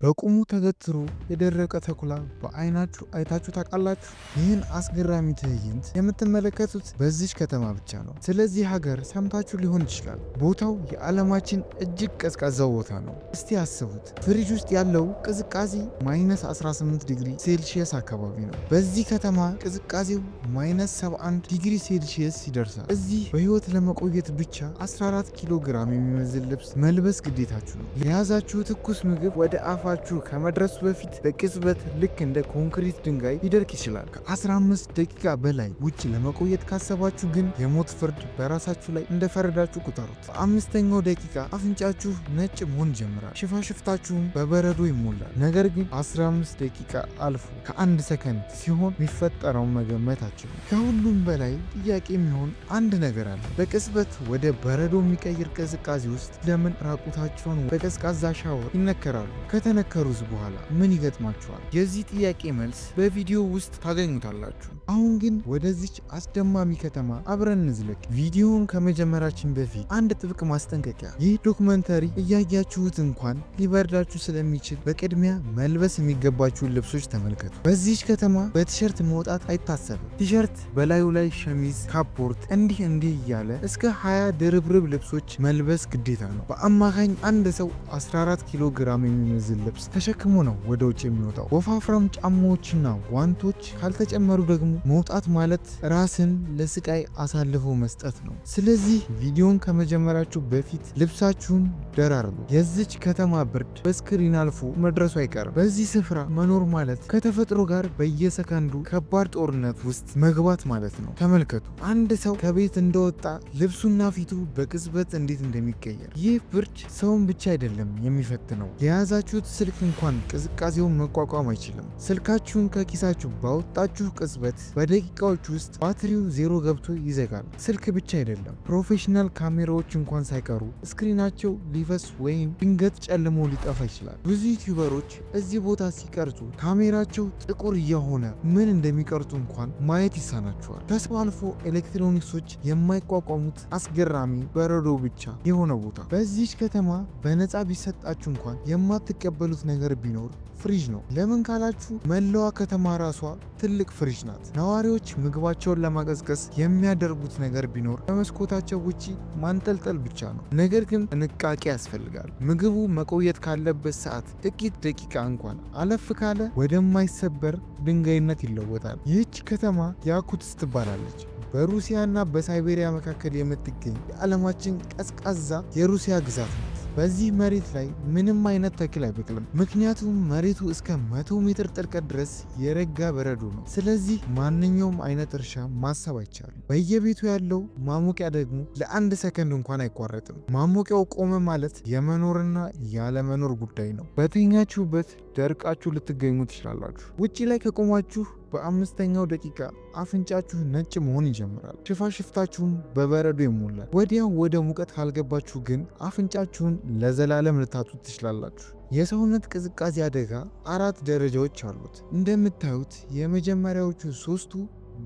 በቁሙ ተገትሮ የደረቀ ተኩላ በአይናችሁ አይታችሁ ታውቃላችሁ? ይህን አስገራሚ ትዕይንት የምትመለከቱት በዚች ከተማ ብቻ ነው። ስለዚህ ሀገር ሰምታችሁ ሊሆን ይችላል። ቦታው የዓለማችን እጅግ ቀዝቃዛው ቦታ ነው። እስቲ አስቡት፣ ፍሪጅ ውስጥ ያለው ቅዝቃዜ -18 ዲግሪ ሴልሺየስ አካባቢ ነው። በዚህ ከተማ ቅዝቃዜው -71 ዲግሪ ሴልሺየስ ይደርሳል። እዚህ በህይወት ለመቆየት ብቻ 14 ኪሎ ግራም የሚመዝን ልብስ መልበስ ግዴታችሁ ነው። የያዛችሁ ትኩስ ምግብ ወደ አፋችሁ ከመድረሱ በፊት በቅጽበት ልክ እንደ ኮንክሪት ድንጋይ ሊደርቅ ይችላል። ከ15 ደቂቃ በላይ ውጭ ለመቆየት ካሰባችሁ ግን የሞት ፍርድ በራሳችሁ ላይ እንደፈረዳችሁ ቁጠሩት። በአምስተኛው ደቂቃ አፍንጫችሁ ነጭ መሆን ይጀምራል፣ ሽፋሽፍታችሁም በበረዶ ይሞላል። ነገር ግን 15 ደቂቃ አልፎ ከ1 ሰከንድ ሲሆን የሚፈጠረውን መገመት አትችሉም። ከሁሉም በላይ ጥያቄ የሚሆን አንድ ነገር አለ። በቅጽበት ወደ በረዶ የሚቀይር ቅዝቃዜ ውስጥ ለምን ራቁታቸውን በቀዝቃዛ ሻወር ይነከራሉ? ከተነከሩስ በኋላ ምን ይገጥማቸዋል? የዚህ ጥያቄ መልስ በቪዲዮ ውስጥ ታገኙታላችሁ። አሁን ግን ወደዚች አስደማሚ ከተማ አብረን እንዝለቅ። ቪዲዮውን ከመጀመራችን በፊት አንድ ጥብቅ ማስጠንቀቂያ፣ ይህ ዶክመንተሪ እያያችሁት እንኳን ሊበርዳችሁ ስለሚችል በቅድሚያ መልበስ የሚገባችሁን ልብሶች ተመልከቱ። በዚች ከተማ በቲሸርት መውጣት አይታሰብም። ቲሸርት በላዩ ላይ ሸሚዝ፣ ካፖርት እንዲህ እያለ እስከ 20 ድርብርብ ልብሶች መልበስ ግዴታ ነው። በአማካኝ አንድ ሰው 14 ኪሎ ግራም የሚመዝን ልብስ ተሸክሞ ነው ወደ ውጭ የሚወጣው። ወፋፍራም ጫማዎችና ጓንቶች ካልተጨመሩ ደግሞ መውጣት ማለት ራስን ለስቃይ አሳልፎ መስጠት ነው። ስለዚህ ቪዲዮን ከመጀመራችሁ በፊት ልብሳችሁን ደራርቡ። የዚች ከተማ ብርድ በስክሪን አልፎ መድረሱ አይቀርም። በዚህ ስፍራ መኖር ማለት ከተፈጥሮ ጋር በየሰከንዱ ከባድ ጦርነት ውስጥ መግባት ማለት ነው። ተመልከቱ፣ አንድ ሰው ከቤት እንደወጣ ልብሱና ፊቱ በቅጽበት እንዴት እንደሚቀየር። ይህ ብርድ ሰውን ብቻ አይደለም የሚፈትነው፣ የያዛችሁት ስልክ እንኳን ቅዝቃዜውን መቋቋም አይችልም። ስልካችሁን ከኪሳችሁ ባወጣችሁ ቅጽበት በደቂቃዎች ውስጥ ባትሪው ዜሮ ገብቶ ይዘጋል። ስልክ ብቻ አይደለም፣ ፕሮፌሽናል ካሜራዎች እንኳን ሳይቀሩ ስክሪናቸው ሊፈስ ወይም ድንገት ጨልሞ ሊጠፋ ይችላል። ብዙ ዩቲዩበሮች እዚህ ቦታ ሲቀርጹ ካሜራቸው ጥቁር እየሆነ ምን እንደሚቀርጹ እንኳን ማየት ይሳናቸዋል። ከሰው አልፎ ኤሌክትሮኒክሶች የማይቋቋሙት አስገራሚ በረዶ ብቻ የሆነ ቦታ። በዚች ከተማ በነፃ ቢሰጣችሁ እንኳን የማትቀበሉት ነገር ቢኖር ፍሪጅ ነው። ለምን ካላችሁ መላዋ ከተማ ራሷ ትልቅ ፍሪጅ ናት። ነዋሪዎች ምግባቸውን ለማቀዝቀዝ የሚያደርጉት ነገር ቢኖር ከመስኮታቸው ውጪ ማንጠልጠል ብቻ ነው። ነገር ግን ጥንቃቄ ያስፈልጋል። ምግቡ መቆየት ካለበት ሰዓት ጥቂት ደቂቃ እንኳን አለፍ ካለ ወደማይሰበር ድንጋይነት ይለወጣል። ይህች ከተማ ያኩትስ ትባላለች። በሩሲያና በሳይቤሪያ መካከል የምትገኝ የዓለማችን ቀዝቃዛ የሩሲያ ግዛት ናት። በዚህ መሬት ላይ ምንም አይነት ተክል አይበቅልም፣ ምክንያቱም መሬቱ እስከ 100 ሜትር ጥልቀት ድረስ የረጋ በረዶ ነው። ስለዚህ ማንኛውም አይነት እርሻ ማሰብ አይቻልም። በየቤቱ ያለው ማሞቂያ ደግሞ ለአንድ ሰከንድ እንኳን አይቋረጥም። ማሞቂያው ቆመ ማለት የመኖርና ያለመኖር ጉዳይ ነው። በተኛችሁበት ደርቃችሁ ልትገኙ ትችላላችሁ። ውጪ ላይ ከቆማችሁ በአምስተኛው ደቂቃ አፍንጫችሁ ነጭ መሆን ይጀምራል፣ ሽፋሽፍታችሁም በበረዶ ይሞላል። ወዲያው ወደ ሙቀት ካልገባችሁ ግን አፍንጫችሁን ለዘላለም ልታጡት ትችላላችሁ። የሰውነት ቅዝቃዜ አደጋ 4 ደረጃዎች አሉት። እንደምታዩት የመጀመሪያዎቹ 3ቱ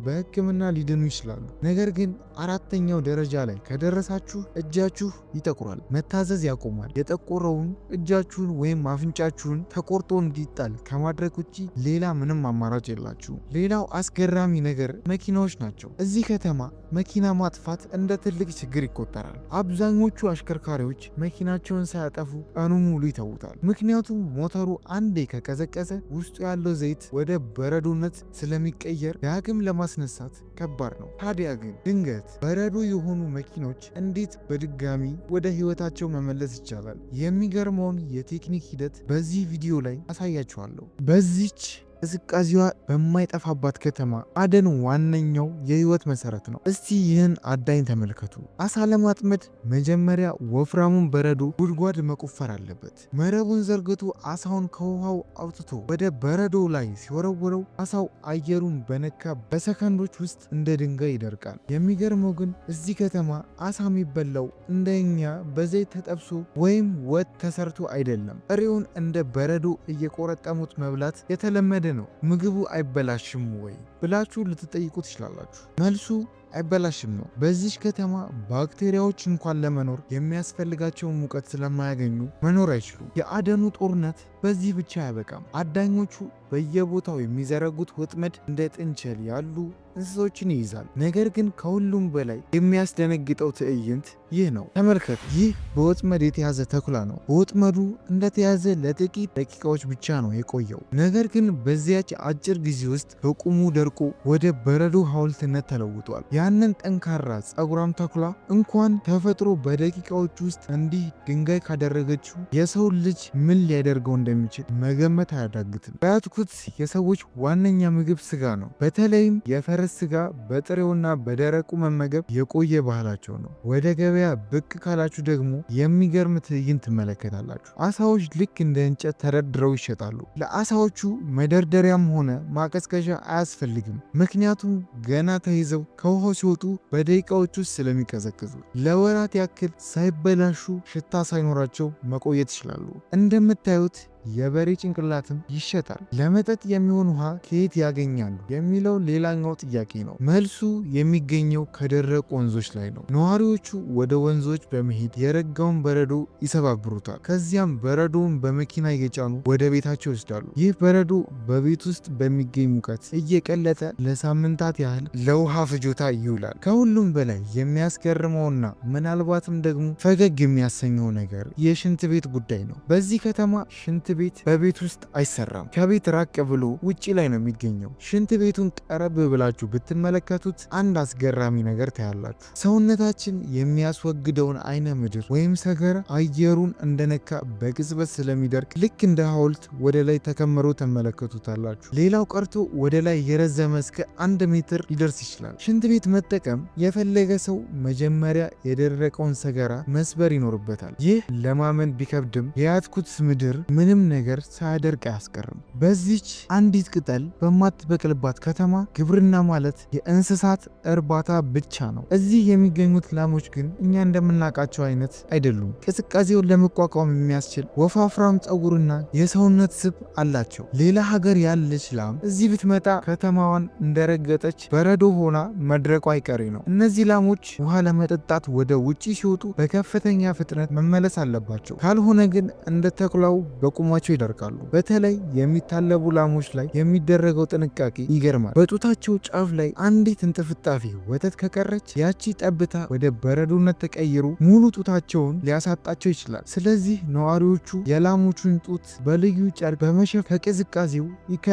በሕክምና ሊድኑ ይችላሉ። ነገር ግን 4ኛው ደረጃ ላይ ከደረሳችሁ እጃችሁ ይጠቁራል፣ መታዘዝ ያቆማል። የጠቆረውን እጃችሁን ወይም አፍንጫችሁን ተቆርጦ እንዲጣል ከማድረግ ውጪ ሌላ ምንም አማራጭ የላችሁ። ሌላው አስገራሚ ነገር መኪናዎች ናቸው። እዚህ ከተማ መኪና ማጥፋት እንደ ትልቅ ችግር ይቆጠራል። አብዛኞቹ አሽከርካሪዎች መኪናቸውን ሳያጠፉ ቀኑ ሙሉ ይተውታል። ምክንያቱም ሞተሩ አንዴ ከቀዘቀዘ ውስጡ ያለው ዘይት ወደ በረዶነት ስለሚቀየር ዳግም ለማስነሳት ከባድ ነው። ታዲያ ግን ድንገት በረዶ የሆኑ መኪኖች እንዴት በድጋሚ ወደ ህይወታቸው መመለስ ይቻላል? የሚገርመውን የቴክኒክ ሂደት በዚህ ቪዲዮ ላይ አሳያችኋለሁ። በዚች ቅዝቃዜዋ በማይጠፋባት ከተማ አደን ዋነኛው የህይወት መሰረት ነው። እስቲ ይህን አዳኝ ተመልከቱ። አሳ ለማጥመድ መጀመሪያ ወፍራሙን በረዶ ጉድጓድ መቆፈር አለበት። መረቡን ዘርግቶ አሳውን ከውሃው አውጥቶ ወደ በረዶ ላይ ሲወረውረው አሳው አየሩን በነካ በሰከንዶች ውስጥ እንደ ድንጋይ ይደርቃል። የሚገርመው ግን እዚህ ከተማ አሳ የሚበላው እንደኛ በዘይት ተጠብሶ ወይም ወጥ ተሰርቶ አይደለም። ጥሬውን እንደ በረዶ እየቆረጠሙት መብላት የተለመደ ነው። ምግቡ አይበላሽም ወይ ብላችሁ ልትጠይቁ ትችላላችሁ። መልሱ አይበላሽም ነው። በዚች ከተማ ባክቴሪያዎች እንኳን ለመኖር የሚያስፈልጋቸውን ሙቀት ስለማያገኙ መኖር አይችሉም። የአደኑ ጦርነት በዚህ ብቻ አያበቃም። አዳኞቹ በየቦታው የሚዘረጉት ወጥመድ እንደ ጥንቸል ያሉ እንስሶችን ይይዛል። ነገር ግን ከሁሉም በላይ የሚያስደነግጠው ትዕይንት ይህ ነው። ተመልከት፣ ይህ በወጥመድ የተያዘ ተኩላ ነው። በወጥመዱ እንደተያዘ ለጥቂት ደቂቃዎች ብቻ ነው የቆየው። ነገር ግን በዚያች አጭር ጊዜ ውስጥ በቁሙ ደርቆ ወደ በረዶ ሐውልትነት ተለውጧል። ያንን ጠንካራ ጸጉራም ተኩላ እንኳን ተፈጥሮ በደቂቃዎች ውስጥ እንዲህ ድንጋይ ካደረገችው የሰው ልጅ ምን ሊያደርገው እንደሚችል መገመት አያዳግትም። በያትኩት የሰዎች ዋነኛ ምግብ ስጋ ነው። በተለይም የፈረስ ስጋ በጥሬውና በደረቁ መመገብ የቆየ ባህላቸው ነው። ወደ ገበያ ብቅ ካላችሁ ደግሞ የሚገርም ትዕይንት ትመለከታላችሁ። አሳዎች ልክ እንደ እንጨት ተደርድረው ይሸጣሉ። ለአሳዎቹ መደርደሪያም ሆነ ማቀዝቀዣ አያስፈልግም፣ ምክንያቱም ገና ተይዘው ከውሃው ሲወጡ በደቂቃዎች ውስጥ ስለሚቀዘቅዙ ለወራት ያክል ሳይበላሹ ሽታ ሳይኖራቸው መቆየት ይችላሉ። እንደምታዩት የበሬ ጭንቅላትም ይሸጣል። ለመጠጥ የሚሆን ውሃ ከየት ያገኛሉ የሚለው ሌላኛው ጥያቄ ነው። መልሱ የሚገኘው ከደረቁ ወንዞች ላይ ነው። ነዋሪዎቹ ወደ ወንዞች በመሄድ የረጋውን በረዶ ይሰባብሩታል። ከዚያም በረዶውን በመኪና እየጫኑ ወደ ቤታቸው ይወስዳሉ። ይህ በረዶ በቤት ውስጥ በሚገኝ ሙቀት እየቀለጠ ለሳምንታት ያህል ለውሃ ፍጆታ ይውላል። ከሁሉም በላይ የሚያስገርመውና ምናልባትም ደግሞ ፈገግ የሚያሰኘው ነገር የሽንት ቤት ጉዳይ ነው። በዚህ ከተማ ሽንት ቤት በቤት ውስጥ አይሰራም። ከቤት ራቅ ብሎ ውጪ ላይ ነው የሚገኘው። ሽንት ቤቱን ቀረብ ብላችሁ ብትመለከቱት አንድ አስገራሚ ነገር ታያላችሁ። ሰውነታችን የሚያስወግደውን አይነ ምድር ወይም ሰገራ አየሩን እንደነካ በቅጽበት ስለሚደርቅ ልክ እንደ ሐውልት ወደ ላይ ተከምሮ ተመለከቱታላችሁ። ሌላው ቀርቶ ወደ ላይ የረዘመ እስከ 1 ሜትር ሊደርስ ይችላል። ሽንት ቤት መጠቀም የፈለገ ሰው መጀመሪያ የደረቀውን ሰገራ መስበር ይኖርበታል። ይህ ለማመን ቢከብድም የያትኩት ምድር ምንም ነገር ሳያደርቅ አያስቀርም። በዚች አንዲት ቅጠል በማትበቅልባት ከተማ ግብርና ማለት የእንስሳት እርባታ ብቻ ነው። እዚህ የሚገኙት ላሞች ግን እኛ እንደምናውቃቸው አይነት አይደሉም። ቅዝቃዜውን ለመቋቋም የሚያስችል ወፋፍራም ፀጉርና የሰውነት ስብ አላቸው። ሌላ ሀገር ያለች ላም እዚህ ብትመጣ ከተማዋን እንደረገጠች በረዶ ሆና መድረቋ አይቀሬ ነው። እነዚህ ላሞች ውሃ ለመጠጣት ወደ ውጪ ሲወጡ በከፍተኛ ፍጥነት መመለስ አለባቸው። ካልሆነ ግን እንደ ተኩላው በቁማቸው ይደርቃሉ። በተለይ የሚታለቡ ላሞች ላይ የሚደረገው ጥንቃቄ ይገርማል። በጡታቸው ጫፍ ላይ አንዲት እንጥፍጣፊ ወተት ከቀረች ያቺ ጠብታ ወደ በረዶነት ተቀይሮ ሙሉ ጡታቸውን ሊያሳጣቸው ይችላል። ስለዚህ ነዋሪዎቹ የላሞቹን ጡት በልዩ ጨርቅ በመሸፈን ከቅዝቃዜው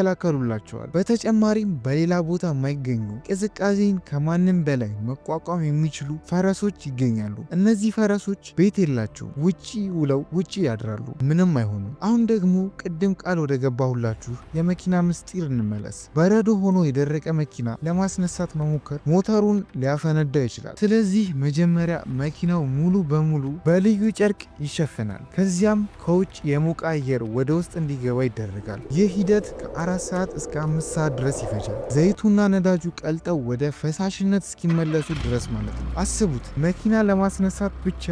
ይከላከሉላቸዋል። በተጨማሪም በሌላ ቦታ የማይገኙ ቅዝቃዜን ከማንም በላይ መቋቋም የሚችሉ ፈረሶች ይገኛሉ። እነዚህ ፈረሶች ቤት የላቸው፣ ውጪ ውለው ውጪ ያድራሉ፣ ምንም አይሆኑም። አሁን ደግሞ ቅድም ቃል ወደ ገባሁላችሁ የመኪና ምስጢር እንመለስ። በረዶ ሆኖ የደረቀ መኪና ለማስነሳት መሞከር ሞተሩን ሊያፈነዳ ይችላል። ስለዚህ መጀመሪያ መኪናው ሙሉ በሙሉ በልዩ ጨርቅ ይሸፈናል። ከዚያም ከውጭ የሞቀ አየር ወደ ውስጥ እንዲገባ ይደረጋል። ይህ ሂደት ከ4 ሰዓት እስከ 5 ሰዓት ድረስ ይፈጃል። ዘይቱና ነዳጁ ቀልጠው ወደ ፈሳሽነት እስኪመለሱ ድረስ ማለት ነው። አስቡት፣ መኪና ለማስነሳት ብቻ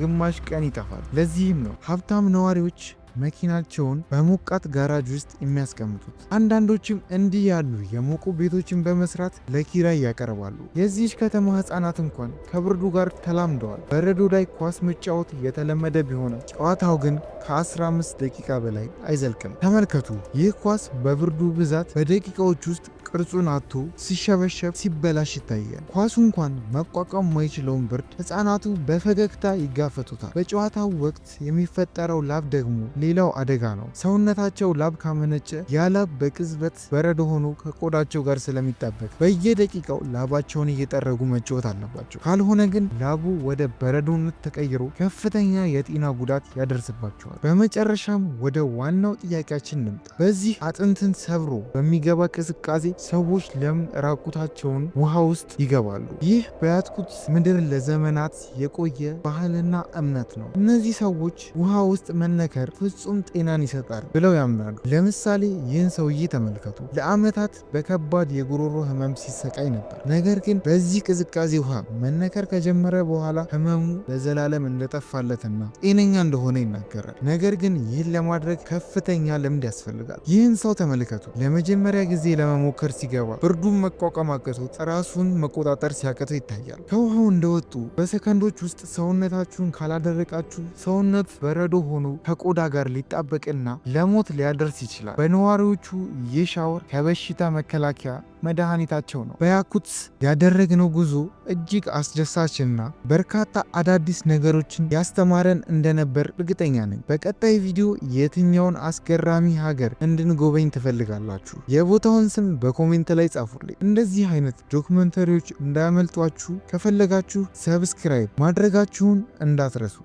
ግማሽ ቀን ይጠፋል። ለዚህም ነው ሀብታም ነዋሪዎች መኪናቸውን በሞቃት ጋራጅ ውስጥ የሚያስቀምጡት። አንዳንዶችም እንዲህ ያሉ የሞቁ ቤቶችን በመስራት ለኪራይ ያቀርባሉ። የዚህች ከተማ ህፃናት እንኳን ከብርዱ ጋር ተላምደዋል። በረዶ ላይ ኳስ መጫወት የተለመደ ቢሆንም ጨዋታው ግን ከ15 ደቂቃ በላይ አይዘልቅም። ተመልከቱ፣ ይህ ኳስ በብርዱ ብዛት በደቂቃዎች ውስጥ ቅርጹን አጥቶ ሲሸበሸብ ሲበላሽ ይታያል። ኳሱ እንኳን መቋቋም የማይችለውን ብርድ ህፃናቱ በፈገግታ ይጋፈጡታል። በጨዋታው ወቅት የሚፈጠረው ላብ ደግሞ ሌላው አደጋ ነው። ሰውነታቸው ላብ ካመነጨ ያ ላብ በቅጽበት በረዶ ሆኖ ከቆዳቸው ጋር ስለሚጣበቅ በየደቂቃው ላባቸውን እየጠረጉ መጫወት አለባቸው። ካልሆነ ግን ላቡ ወደ በረዶነት ተቀይሮ ከፍተኛ የጤና ጉዳት ያደርስባቸዋል። በመጨረሻም ወደ ዋናው ጥያቄያችን እንምጣ። በዚህ አጥንትን ሰብሮ በሚገባ ቅዝቃዜ ሰዎች ለምን ራቁታቸውን ውሃ ውስጥ ይገባሉ? ይህ በያትኩት ምድር ለዘመናት የቆየ ባህልና እምነት ነው። እነዚህ ሰዎች ውሃ ውስጥ መነከር ፍጹም ጤናን ይሰጣል ብለው ያምናሉ። ለምሳሌ ይህን ሰውዬ ተመልከቱ። ለዓመታት በከባድ የጉሮሮ ህመም ሲሰቃይ ነበር። ነገር ግን በዚህ ቅዝቃዜ ውሃ መነከር ከጀመረ በኋላ ህመሙ ለዘላለም እንደጠፋለትና ጤነኛ እንደሆነ ይናገራል። ነገር ግን ይህን ለማድረግ ከፍተኛ ልምድ ያስፈልጋል። ይህን ሰው ተመልከቱ። ለመጀመሪያ ጊዜ ለመሞከር ነገር ሲገባ ብርዱን መቋቋም አቅቶት ራሱን መቆጣጠር ሲያቅተው ይታያል። ከውሃው እንደወጡ በሰከንዶች ውስጥ ሰውነታችሁን ካላደረቃችሁ ሰውነት በረዶ ሆኖ ከቆዳ ጋር ሊጣበቅና ለሞት ሊያደርስ ይችላል። በነዋሪዎቹ ይህ ሻወር ከበሽታ መከላከያ መድኃኒታቸው ነው። በያኩትስ ያደረግነው ጉዞ እጅግ አስደሳችና በርካታ አዳዲስ ነገሮችን ያስተማረን እንደነበር እርግጠኛ ነኝ። በቀጣይ ቪዲዮ የትኛውን አስገራሚ ሀገር እንድንጎበኝ ትፈልጋላችሁ? የቦታውን ስም በኮሜንት ላይ ጻፉልኝ። እንደዚህ አይነት ዶክመንተሪዎች እንዳያመልጧችሁ ከፈለጋችሁ ሰብስክራይብ ማድረጋችሁን እንዳትረሱ።